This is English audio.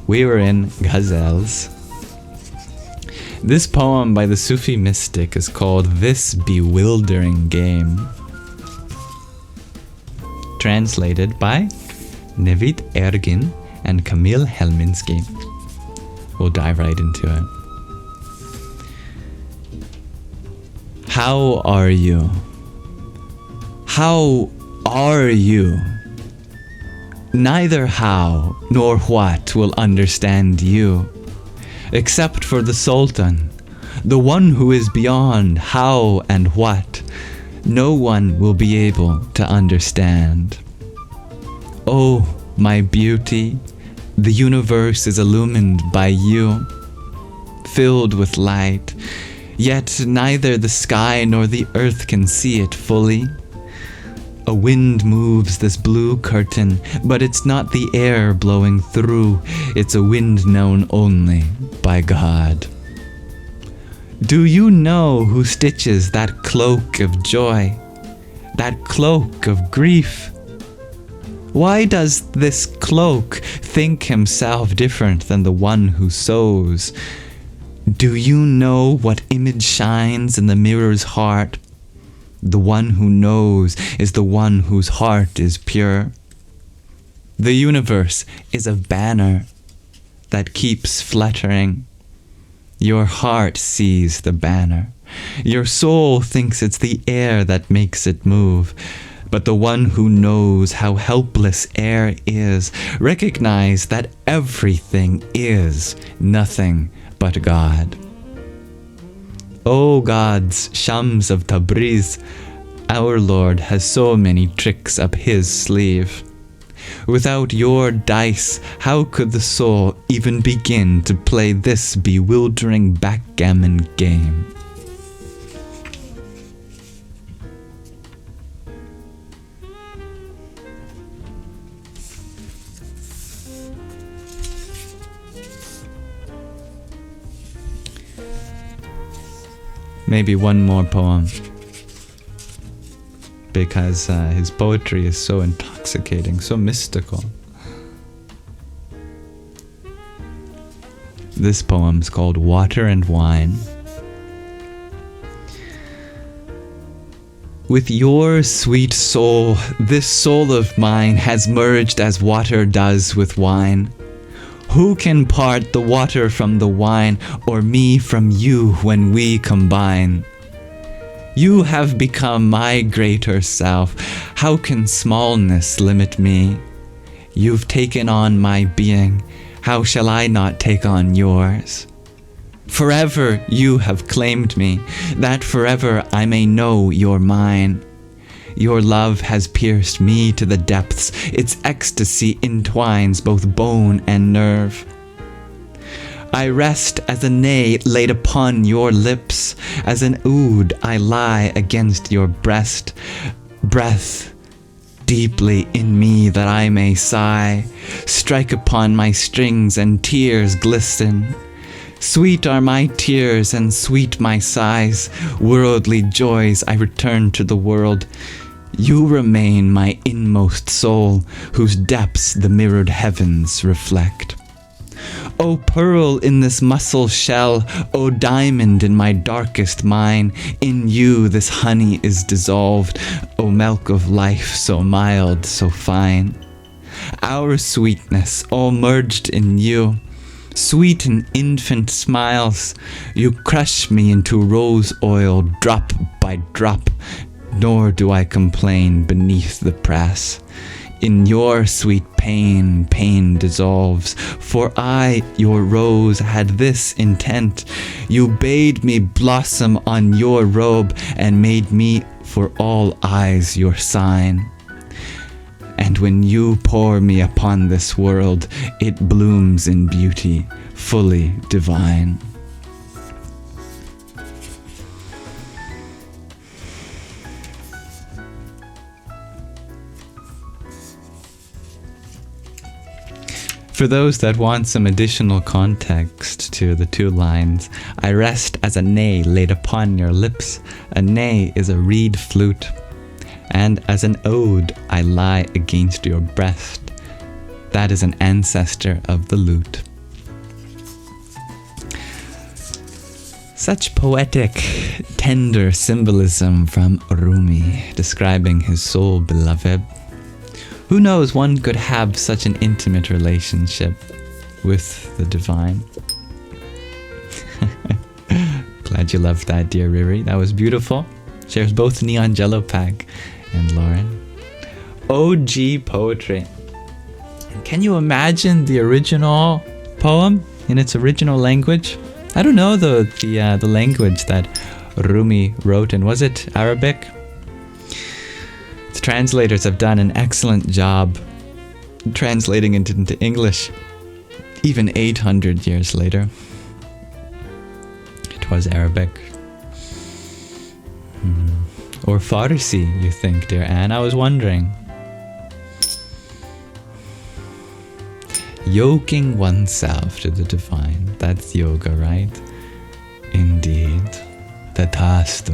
We were in Ghazels. This poem by the Sufi mystic is called This Bewildering Game. Translated by Nevid Ergin and Camille Helminski. We'll dive right into it. How are you? How are you? Neither how nor what will understand you, except for the Sultan, the one who is beyond how and what. No one will be able to understand. Oh, my beauty, the universe is illumined by you, filled with light, yet neither the sky nor the earth can see it fully. A wind moves this blue curtain, but it's not the air blowing through, it's a wind known only by God. Do you know who stitches that cloak of joy, that cloak of grief? Why does this cloak think himself different than the one who sews? Do you know what image shines in the mirror's heart? The one who knows is the one whose heart is pure. The universe is a banner that keeps fluttering. Your heart sees the banner. Your soul thinks it's the air that makes it move. But the one who knows how helpless air is, recognize that everything is nothing but God. O gods, Shams of Tabriz, our Lord has so many tricks up his sleeve. Without your dice, how could the soul even begin to play this bewildering backgammon game? Maybe one more poem, because his poetry is so intoxicating, so mystical. This poem's called Water and Wine. With your sweet soul, this soul of mine has merged as water does with wine. Who can part the water from the wine, or me from you when we combine? You have become my greater self. How can smallness limit me? You've taken on my being. How shall I not take on yours? Forever you have claimed me, that forever I may know you're mine. Your love has pierced me to the depths. Its ecstasy entwines both bone and nerve. I rest as a nay laid upon your lips. As an oud I lie against your breast. Breath deeply in me that I may sigh. Strike upon my strings and tears glisten. Sweet are my tears and sweet my sighs. Worldly joys I return to the world. You remain my inmost soul, whose depths the mirrored heavens reflect. O pearl in this muscle shell, O diamond in my darkest mine, in you this honey is dissolved, O milk of life so mild, so fine. Our sweetness all merged in you, sweet in infant smiles, you crush me into rose oil drop by drop, nor do I complain beneath the press. In your sweet pain, pain dissolves, for I, your rose, had this intent. You bade me blossom on your robe, and made me for all eyes your sign. And when you pour me upon this world, it blooms in beauty, fully divine. For those that want some additional context to the two lines, I rest as a nay laid upon your lips. A nay is a reed flute. And as an ode, I lie against your breast. That is an ancestor of the lute. Such poetic, tender symbolism from Rumi, describing his soul beloved. Who knows, one could have such an intimate relationship with the divine. Glad you loved that, dear Riri. That was beautiful. Shares both Neon Jello Pack and Lauren. OG poetry. Can you imagine the original poem in its original language? I don't know the language that Rumi wrote in. Was it Arabic? The translators have done an excellent job translating it into English, even 800 years later. It was Arabic. Or Farsi, you think, dear Anne? I was wondering. Yoking oneself to the divine. That's yoga, right? Indeed. Tatastu.